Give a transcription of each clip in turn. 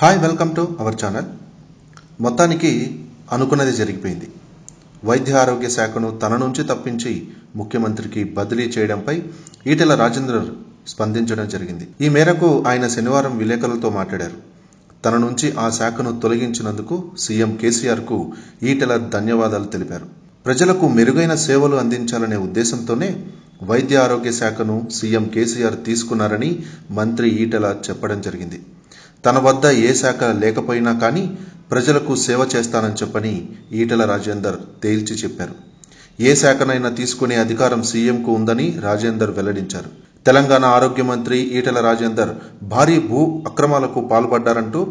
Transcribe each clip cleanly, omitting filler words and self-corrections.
Hi welcome to our channel. మొత్తానికి అనుకున్నది జరిగిపోయింది. వైద్య ఆరోగ్య శాఖను తన నుంచి తప్పించి ముఖ్యమంత్రికి బదిలీ చేయడంపై ఈటెల రాజేందర్ స్పందించడం జరిగింది. ఈ మేరకు ఆయన శనివారం విలేకరులతో మాట్లాడారు. తన నుంచి ఆ శాఖను తొలగించినందుకు సీఎం కేసీఆర్కు ఈటెల ధన్యవాదాలు తెలిపారు. ప్రజలకు మెరుగైన సేవలు అందించాలనే ఉద్దేశంతోనే వైద్య ఆరోగ్య శాఖను సీఎం కేసీఆర్ తీసుకున్నారని మంత్రి ఈటెల చెప్పడం జరిగింది. తన వద్ద ఏ శాఖ లేకపోయినా కానీ ప్రజలకు సేవ చేస్తానని చెప్పని ఈటెల రాజేందర్ తేల్చి చెప్పారు. ఏ శాఖనైనా తీసుకునే అధికారం సీఎంకు ఉందని రాజేందర్ వెల్లడించారు. తెలంగాణ ఆరోగ్య మంత్రి ఈటెల రాజేందర్ భారీ భూ అక్రమాలకు పాల్పడ్డారంటూ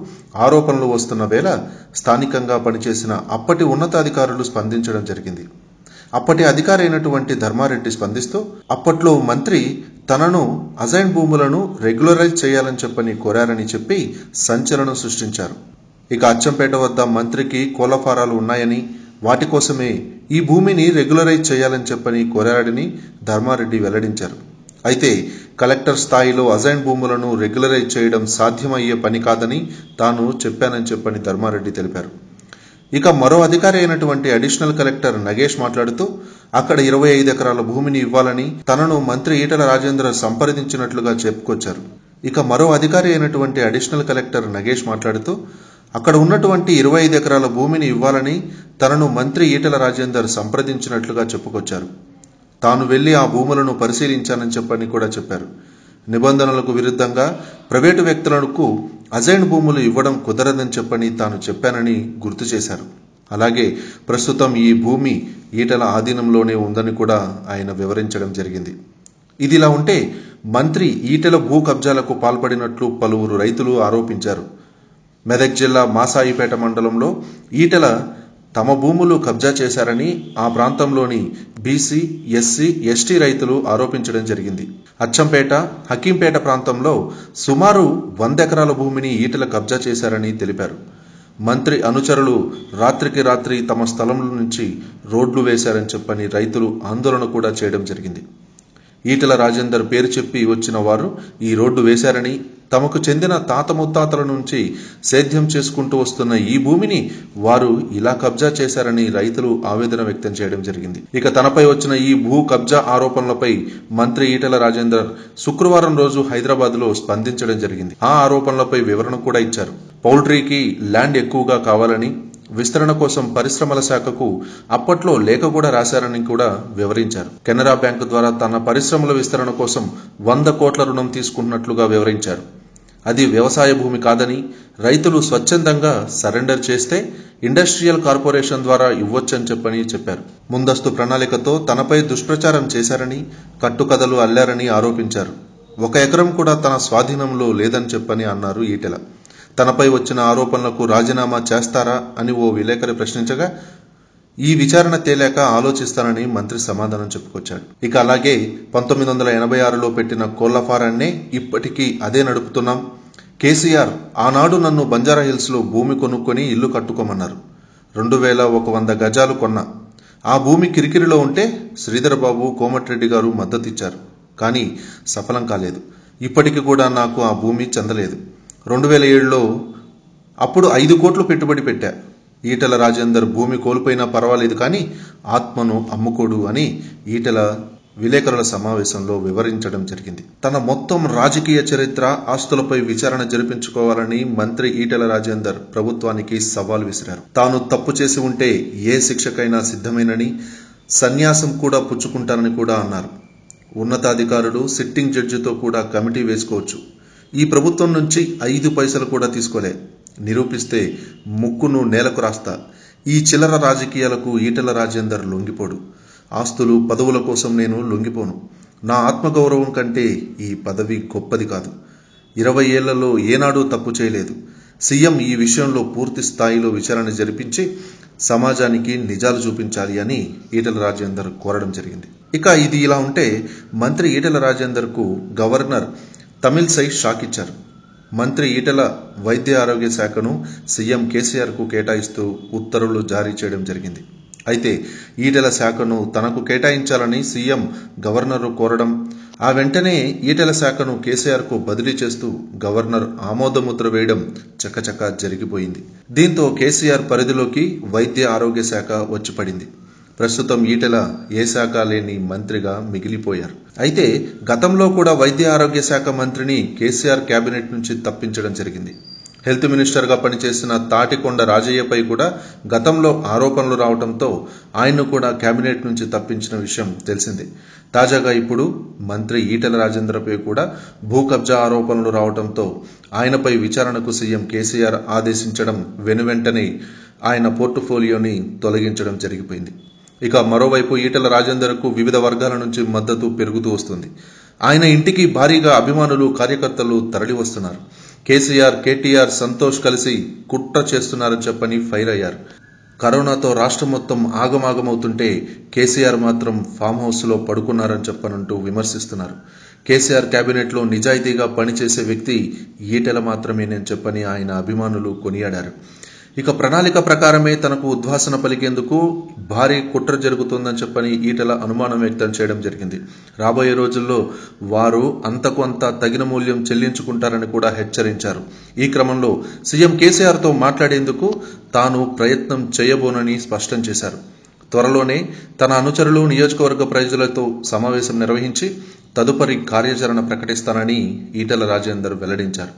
ఆరోపణలు వస్తున్న వేళ స్థానికంగా పనిచేసిన అప్పటి ఉన్నతాధికారులు స్పందించడం జరిగింది. అప్పటి అధికారి అయినటువంటి ధర్మారెడ్డి స్పందిస్తూ అప్పట్లో మంత్రి తనను అజైన్ భూములను రెగ్యులరైజ్ చేయాలని చెప్పని కోరారని చెప్పి సంచలనం సృష్టించారు. ఇక అచ్చంపేట వద్ద మంత్రికి కోళ్ల ఫారాలు ఉన్నాయని వాటి కోసమే ఈ భూమిని రెగ్యులరైజ్ చేయాలని చెప్పని కోరాడని ధర్మారెడ్డి వెల్లడించారు. అయితే కలెక్టర్ స్థాయిలో అజైన్ భూములను రెగ్యులరైజ్ చేయడం సాధ్యమయ్యే పని కాదని తాను చెప్పానని చెప్పని ధర్మారెడ్డి తెలిపారు. ఇక మరో అధికారి అయినటువంటి అడిషనల్ కలెక్టర్ నగేష్ మాట్లాడుతూ అక్కడ 25 ఎకరాల భూమిని ఇవ్వాలని తనను మంత్రి ఈటెల రాజేందర్ సంప్రదించినట్లుగా చెప్పుకొచ్చారు. ఇక మరో అధికారి అయినటువంటి అడిషనల్ కలెక్టర్ నగేష్ మాట్లాడుతూ అక్కడ ఉన్నటువంటి 25 ఎకరాల భూమిని ఇవ్వాలని తనను మంత్రి ఈటెల రాజేందర్ సంప్రదించినట్లుగా చెప్పుకొచ్చారు. తాను వెళ్లి ఆ భూములను పరిశీలించానని చెప్పని కూడా చెప్పారు. నిబంధనలకు విరుద్ధంగా ప్రైవేటు వ్యక్తులకు అజైన్ భూములు ఇవ్వడం కుదరదని చెప్పని తాను చెప్పానని గుర్తు చేశారు. అలాగే ప్రస్తుతం ఈ భూమి ఈటెల ఆధీనంలోనే ఉందని కూడా ఆయన వివరించడం జరిగింది. ఇదిలా ఉంటే మంత్రి ఈటెల భూ కబ్జాలకు పాల్పడినట్లు పలువురు రైతులు ఆరోపించారు. మెదక్ జిల్లా మాసాయిపేట మండలంలో ఈటెల తమ భూములు కబ్జా చేశారని ఆ ప్రాంతంలోని బీసీ, ఎస్సీ, ఎస్టీ రైతులు ఆరోపించడం జరిగింది. అచ్చంపేట, హకీంపేట ప్రాంతంలో సుమారు 100 ఎకరాల భూమిని ఈటెల కబ్జా చేశారని తెలిపారు. మంత్రి అనుచరులు రాత్రికి రాత్రి తమ స్థలం నుంచి రోడ్లు వేశారని చెప్పని రైతులు ఆందోళన కూడా చేయడం జరిగింది. ఈటెల రాజేందర్ పేరు చెప్పి వచ్చిన వారు ఈ రోడ్డు వేశారని, తమకు చెందిన తాత ముత్తాతల నుంచి సేద్యం చేసుకుంటూ వస్తున్న ఈ భూమిని వారు ఇలా కబ్జా చేశారని రైతులు ఆవేదన వ్యక్తం చేయడం జరిగింది. ఇక తనపై వచ్చిన ఈ భూ కబ్జా ఆరోపణలపై మంత్రి ఈటెల రాజేందర్ శుక్రవారం రోజు హైదరాబాద్ లో స్పందించడం జరిగింది. ఆ ఆరోపణలపై వివరణ కూడా ఇచ్చారు. పౌల్ట్రీకి ల్యాండ్ ఎక్కువగా కావాలని, విస్తరణ కోసం పరిశ్రమల శాఖకు అప్పట్లో లేఖ కూడా రాశారని కూడా వివరించారు. కెనరా బ్యాంకు ద్వారా తన పరిశ్రమల విస్తరణ కోసం 100 కోట్ల రుణం తీసుకున్నట్లుగా వివరించారు. అది వ్యవసాయ భూమి కాదని, రైతులు స్వచ్ఛందంగా సరెండర్ చేస్తే ఇండస్ట్రియల్ కార్పొరేషన్ ద్వారా ఇవ్వొచ్చని చెప్పని చెప్పారు. ముందస్తు ప్రణాళికతో తనపై దుష్ప్రచారం చేశారని, కట్టుకథలు అల్లారని ఆరోపించారు. 1 ఎకరం కూడా తన స్వాధీనంలో లేదని చెప్పని అన్నారు ఈటెల. తనపై వచ్చిన ఆరోపణలకు రాజీనామా చేస్తారా అని ఓ విలేకరి ప్రశ్నించగా ఈ విచారణ తేలాక ఆలోచిస్తానని మంత్రి సమాధానం చెప్పుకొచ్చాడు. ఇక అలాగే 1986లో పెట్టిన కోళ్ల ఫారాన్నే ఇప్పటికీ అదే నడుపుతున్నాం. కేసీఆర్ ఆనాడు నన్ను బంజారాహిల్స్ లో భూమి కొనుక్కొని ఇల్లు కట్టుకోమన్నారు. 2100 గజాలు కొన్నా. ఆ భూమి కిరికిరిలో ఉంటే శ్రీధర్ బాబు, కోమటిరెడ్డి గారు మద్దతిచ్చారు. కానీ సఫలం కాలేదు. ఇప్పటికి కూడా నాకు ఆ భూమి చెందలేదు. 2007లో అప్పుడు 5 కోట్లు పెట్టుబడి పెట్టా. ఈటెల రాజేందర్ భూమి కోల్పోయినా పర్వాలేదు కానీ ఆత్మను అమ్ముకోడు అని ఈటెల విలేకరుల సమావేశంలో వివరించడం జరిగింది. తన మొత్తం రాజకీయ చరిత్ర, ఆస్తులపై విచారణ జరిపించుకోవాలని మంత్రి ఈటెల రాజేందర్ ప్రభుత్వానికి సవాల్ విసిరారు. తాను తప్పు చేసి ఉంటే ఏ శిక్షకైనా సిద్ధమేనని, సన్యాసం కూడా పుచ్చుకుంటానని కూడా అన్నారు. ఉన్నతాధికారులు సిట్టింగ్ జడ్జితో కూడా కమిటీ వేసుకోవచ్చు. ఈ ప్రభుత్వం నుంచి 5 పైసలు కూడా తీసుకోలే. నిరూపిస్తే ముక్కును నేలకు రాస్తా. ఈ చిల్లర రాజకీయాలకు ఈటెల రాజేందర్ లొంగిపోడు. ఆస్తులు, పదవుల కోసం నేను లొంగిపోను. నా ఆత్మగౌరవం కంటే ఈ పదవి గొప్పది కాదు. 20 ఏళ్లలో ఏనాడూ తప్పు చేయలేదు. సీఎం ఈ విషయంలో పూర్తి స్థాయిలో విచారణ జరిపించి సమాజానికి నిజాలు చూపించాలి అని ఈటెల రాజేందర్ కోరడం జరిగింది. ఇక ఇది ఇలా ఉంటే మంత్రి ఈటెల రాజేందర్ కు గవర్నర్ తమిళసై షాక్ ఇచ్చారు. మంత్రి ఈటెల వైద్య ఆరోగ్య శాఖను సీఎం కేసీఆర్ కు కేటాయిస్తూ ఉత్తర్వులు జారీ చేయడం జరిగింది. అయితే ఈటెల శాఖను తనకు కేటాయించాలని సీఎం గవర్నర్ కోరడం, ఆ వెంటనే ఈటెల శాఖను కేసీఆర్కు బదిలీ చేస్తూ గవర్నర్ ఆమోదముద్ర వేయడం చకచకా జరిగిపోయింది. దీంతో కేసీఆర్ పరిధిలోకి వైద్య ఆరోగ్య శాఖ వచ్చి పడింది. ప్రస్తుతం ఈటెల ఏ శాఖ లేని మంత్రిగా మిగిలిపోయారు. అయితే గతంలో కూడా వైద్య ఆరోగ్య శాఖ మంత్రిని కేసీఆర్ కేబినెట్ నుంచి తప్పించడం జరిగింది. హెల్త్ మినిస్టర్గా పనిచేసిన తాటికొండ రాజయ్యపై కూడా గతంలో ఆరోపణలు రావడంతో ఆయన్ను కూడా కేబినెట్ నుంచి తప్పించిన విషయం తెలిసిందే. తాజాగా ఇప్పుడు మంత్రి ఈటెల రాజేందర్పై కూడా భూ కబ్జా ఆరోపణలు రావడంతో ఆయనపై విచారణకు సీఎం కేసీఆర్ ఆదేశించడం వెనువెంటనే ఆయన పోర్టుఫోలియోని తొలగించడం జరిగిపోయింది. ఇక మరోవైపు ఈటెల రాజేందర్కు వివిధ వర్గాల నుంచి మద్దతు పెరుగుతూ వస్తుంది. ఆయన ఇంటికి భారీగా అభిమానులు, కార్యకర్తలు తరలి వస్తున్నారు. కేసీఆర్, కేటీఆర్, సంతోష్ కలిసి కుట్ర చేస్తున్నారని చెప్పని ఫైర్ అయ్యారు. కరోనాతో రాష్ట్రం మొత్తం ఆగమాగమవుతుంటే కేసీఆర్ మాత్రం ఫామ్ హౌస్ లో పడుకున్నారని చెప్పనంటూ విమర్శిస్తున్నారు. కేసీఆర్ కేబినెట్ లో నిజాయితీగా పనిచేసే వ్యక్తి ఈటెల మాత్రమేనని చెప్పని ఆయన అభిమానులు కొనియాడారు. ఇక ప్రణాళిక ప్రకారమే తనకు ఉద్వాసన పలికేందుకు భారీ కుట్ర జరుగుతుందని చెప్పని ఈటెల అనుమానం వ్యక్తం చేయడం జరిగింది. రాబోయే రోజుల్లో వారు అంతకు అంత తగిన మూల్యం చెల్లించుకుంటారని కూడా హెచ్చరించారు. ఈ క్రమంలో సీఎం కేసీఆర్తో మాట్లాడేందుకు తాను ప్రయత్నం చేయబోనని స్పష్టం చేశారు. త్వరలోనే తన అనుచరులు, నియోజకవర్గ ప్రజలతో సమావేశం నిర్వహించి తదుపరి కార్యాచరణ ప్రకటిస్తానని ఈటెల రాజేందర్ వెల్లడించారు.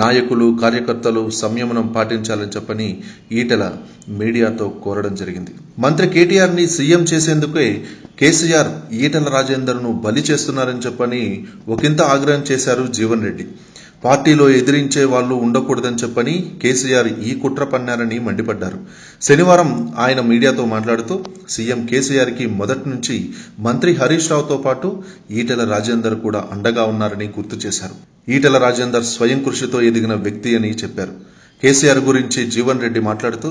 నాయకులు, కార్యకర్తలు సంయమనం పాటించాలని చెప్పని ఈటెల మీడియాతో కోరడం జరిగింది. మంత్రి కేటీఆర్ ని సీఎం చేసేందుకే కేసీఆర్ ఈటెల రాజేందర్ ను బలి చేస్తున్నారని చెప్పని ఒకంత ఆగ్రహం చేశారు జీవన్ రెడ్డి. పార్టీలో ఎదిరించే వాళ్లు ఉండకూడదని చెప్పని కేసీఆర్ ఈ కుట్ర పన్నారని మండిపడ్డారు. శనివారం ఆయన మీడియాతో మాట్లాడుతూ సీఎం కేసీఆర్ కి మొదటి నుంచి మంత్రి హరీష్ రావుతో పాటు ఈటెల రాజేందర్ కూడా అండగా ఉన్నారని గుర్తు చేశారు. ఈటెల రాజేందర్ స్వయం కృషితో ఎదిగిన వ్యక్తి అని చెప్పారు. కేసీఆర్ గురించి జీవన్ రెడ్డి మాట్లాడుతూ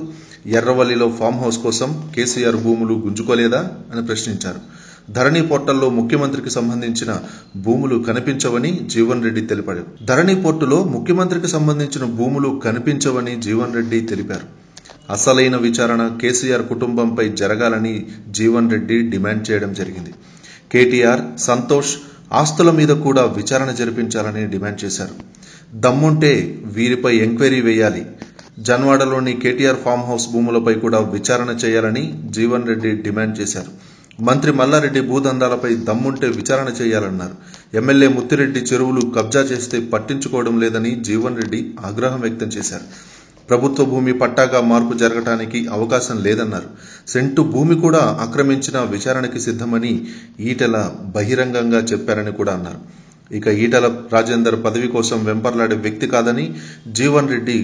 ఎర్రవల్లిలో ఫామ్ హౌస్ కోసం కేసీఆర్ భూములు గుంజుకోలేదా అని ప్రశ్నించారు. ధరణి పోర్టల్లో ముఖ్యమంత్రికి సంబంధించిన భూములు కనిపించవని జీవన్ రెడ్డి తెలిపారు. ధరణి పోర్టులో ముఖ్యమంత్రికి సంబంధించిన భూములు కనిపించవని జీవన్ రెడ్డి తెలిపారు. అసలైన విచారణ కేసీఆర్ కుటుంబంపై జరగాలని జీవన్ రెడ్డి డిమాండ్ చేయడం జరిగింది. కేటీఆర్, సంతోష్ ఆస్తుల మీద కూడా విచారణ జరిపించాలని డిమాండ్ చేశారు. దమ్ముంటే వీరిపై ఎంక్వైరీ వేయాలి. జన్వాడలోని కేటీఆర్ ఫామ్ హౌస్ భూములపై కూడా విచారణ చేయాలని జీవన్ రెడ్డి డిమాండ్ చేశారు. మంత్రి మల్లారెడ్డి భూదందాలపై దమ్ముంటే విచారణ చేయాలన్నారు. ఎమ్మెల్యే ముత్తిరెడ్డి చెరువులు కబ్జా చేస్తే పట్టించుకోవడం లేదని జీవన్ రెడ్డి ఆగ్రహం వ్యక్తం చేశారు. ప్రభుత్వ భూమి పట్టాగా మార్పు జరగటానికి అవకాశం లేదన్నారు. సెంటు భూమి కూడా ఆక్రమించిన విచారణకి సిద్ధమని ఈటెల బహిరంగంగా చెప్పారని కూడా అన్నారు. ఇక ఈటెల రాజేందర్ పదవి కోసం వెంపర్లాడే వ్యక్తి కాదని జీవన్ రెడ్డి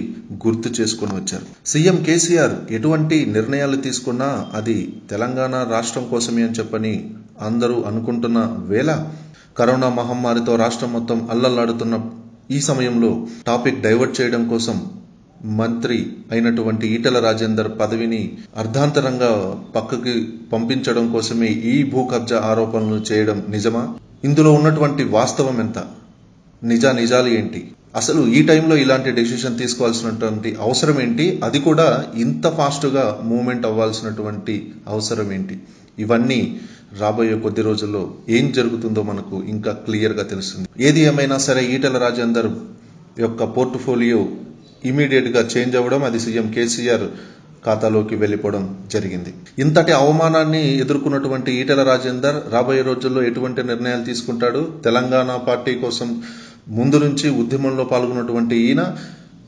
గుర్తు చేసుకుని వచ్చారు. సీఎం కేసీఆర్ ఎటువంటి నిర్ణయాలు తీసుకున్నా అది తెలంగాణ రాష్ట్రం కోసమే అని చెప్పని అందరూ అనుకుంటున్న వేళ కరోనా మహమ్మారితో రాష్ట్రం మొత్తం అల్లల్లాడుతున్న ఈ సమయంలో టాపిక్ డైవర్ట్ చేయడం కోసం మంత్రి అయినటువంటి ఈటెల రాజేందర్ పదవిని అర్ధాంతరంగా పక్కకి పంపించడం కోసమే ఈ భూ కబ్జా ఆరోపణలు చేయడం నిజమా? ఇందులో ఉన్నటువంటి వాస్తవం ఎంత? నిజాలు ఏంటి? అసలు ఈ టైంలో ఇలాంటి డెసిషన్ తీసుకోవాల్సినటువంటి అవసరం ఏంటి? అది కూడా ఇంత ఫాస్ట్గా మూవ్మెంట్ అవ్వాల్సినటువంటి అవసరం ఏంటి? ఇవన్నీ రాబోయే కొద్ది రోజుల్లో ఏం జరుగుతుందో మనకు ఇంకా క్లియర్గా తెలుస్తుంది. ఏది ఏమైనా సరే ఈటెల రాజేందర్ యొక్క పోర్ట్ఫోలియో ఇమీడియట్ గా చేంజ్ అవ్వడం, అది సీఎం కేసీఆర్ ఖాతాలోకి వెళ్లిపోవడం జరిగింది. ఇంతటి అవమానాన్ని ఎదుర్కొన్నటువంటి ఈటెల రాజేందర్ రాబోయే రోజుల్లో ఎటువంటి నిర్ణయాలు తీసుకుంటాడు? తెలంగాణ పార్టీ కోసం ముందు నుంచి ఉద్యమంలో పాల్గొన్నటువంటి ఈయన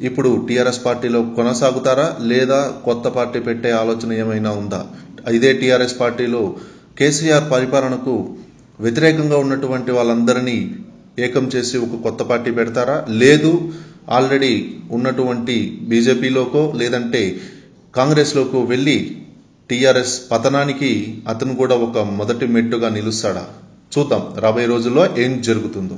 ఇప్పుడు టీఆర్ఎస్ పార్టీలో కొనసాగుతారా, లేదా కొత్త పార్టీ పెట్టే ఆలోచన ఏమైనా ఉందా? ఇదే టీఆర్ఎస్ పార్టీలో కేసీఆర్ పరిపాలనకు వ్యతిరేకంగా ఉన్నటువంటి వాళ్ళందరినీ ఏకం చేసి ఒక కొత్త పార్టీ పెడతారా, లేదు ఆల్రెడీ ఉన్నటువంటి బీజేపీలోకో లేదంటే కాంగ్రెస్లోకో వెళ్లి టీఆర్ఎస్ పతనానికి అతను కూడా ఒక మొదటి మెట్టుగా నిలుస్తాడా? చూద్దాం రాబోయే రోజుల్లో ఏం జరుగుతుందో.